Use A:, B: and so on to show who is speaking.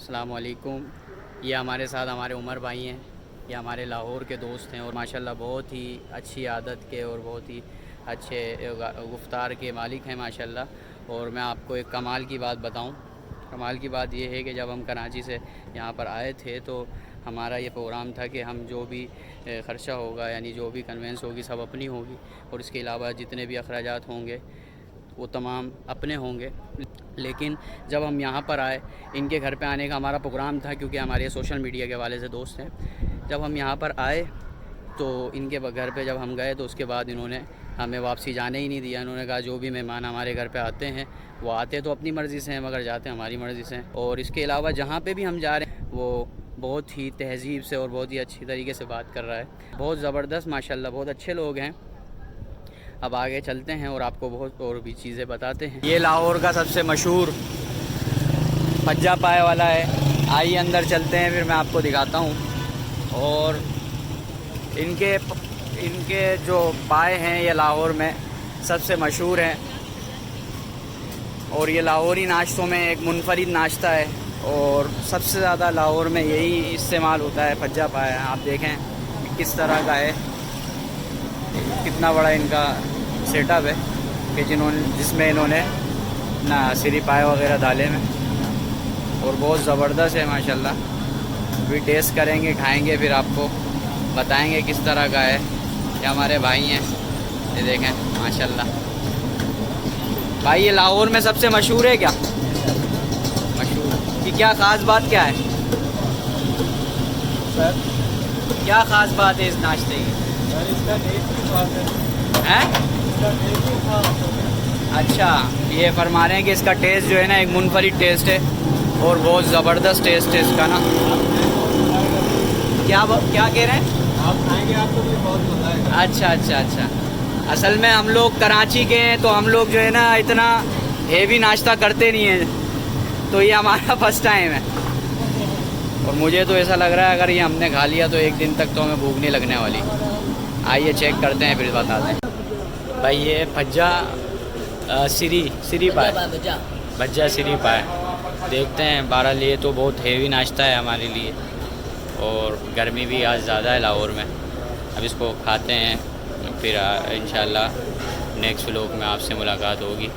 A: अस्सलाम वालेकुम। ये हमारे साथ हमारे उमर भाई हैं। ये हमारे लाहौर के दोस्त हैं और माशाल्लाह बहुत ही अच्छी आदत के और बहुत ही अच्छे गुफ्तार के मालिक हैं माशाल्लाह। और मैं आपको एक कमाल की बात बताऊं। कमाल की बात ये है कि जब हम कराची से यहाँ पर आए थे तो हमारा ये प्रोग्राम था कि हम जो भी ख़र्चा होगा यानी जो भी कन्वेंस होगी सब अपनी होगी और इसके अलावा जितने भी अखराजात होंगे वो तमाम अपने होंगे। लेकिन जब हम यहाँ पर आए, इनके घर पे आने का हमारा प्रोग्राम था क्योंकि हमारे सोशल मीडिया के हवाले से दोस्त हैं। जब हम यहाँ पर आए तो इनके घर पे जब हम गए तो उसके बाद इन्होंने हमें वापसी जाने ही नहीं दिया। इन्होंने कहा जो भी मेहमान हमारे घर पे आते हैं वो आते तो अपनी मर्ज़ी से हैं मगर जाते हमारी मर्ज़ी से हैं। और इसके अलावा जहाँ पे भी हम जा रहे हैं वो बहुत ही तहज़ीब से और बहुत ही अच्छी तरीके से बात कर रहा है। बहुत ज़बरदस्त माशाल्लाह, बहुत अच्छे लोग हैं। अब आगे चलते हैं और आपको बहुत और भी चीज़ें बताते हैं। ये लाहौर का सबसे मशहूर पज्जा पाए वाला है। आइए अंदर चलते हैं, फिर मैं आपको दिखाता हूँ। और इनके जो पाए हैं ये लाहौर में सबसे मशहूर हैं और ये लाहौरी नाश्तों में एक मुनफरिद नाश्ता है और सबसे ज़्यादा लाहौर में यही इस्तेमाल होता है, पज्जा पाए। आप देखें किस तरह का है, कितना बड़ा इनका सेटअप है कि जिसमें इन्होंने ना सिरी पाए वगैरह डाले में और बहुत ज़बरदस्त है माशाल्लाह। भी टेस्ट करेंगे, खाएंगे, फिर आपको बताएंगे किस तरह का है। ये हमारे भाई हैं, ये देखें माशाल्लाह। भाई ये लाहौर में सबसे मशहूर है क्या? मशहूर कि क्या ख़ास बात क्या है
B: सर?
A: क्या ख़ास बात है इस नाश्ते की?
B: इसका टेस्ट भी खास है।
A: हैं?
B: इसका टेस्ट भी खास है।
A: अच्छा, ये फरमा रहे हैं कि इसका टेस्ट जो है ना एक मुनफरिद टेस्ट है और बहुत ज़बरदस्त टेस्ट है इसका ना। क्या कह रहे हैं?
B: आप खाएंगे आपको भी बहुत मज़ा आएगा।
A: अच्छा अच्छा अच्छा। असल में हम लोग कराची के हैं तो हम लोग जो है ना इतना हेवी नाश्ता करते नहीं हैं, तो ये हमारा फर्स्ट टाइम है और मुझे तो ऐसा लग रहा है अगर ये हमने खा लिया तो एक दिन तक तो हमें भूख नहीं लगने वाली। आइए चेक करते हैं फिर बताते हैं। भाई ये भज्जा सिरी पाए, भज्जा सिरी पाए देखते हैं। 12 लिए तो बहुत हेवी नाश्ता है हमारे लिए और गर्मी भी आज ज़्यादा है लाहौर में। अब इसको खाते हैं, फिर इंशाल्लाह नेक्स्ट व्लॉग में आपसे मुलाकात होगी।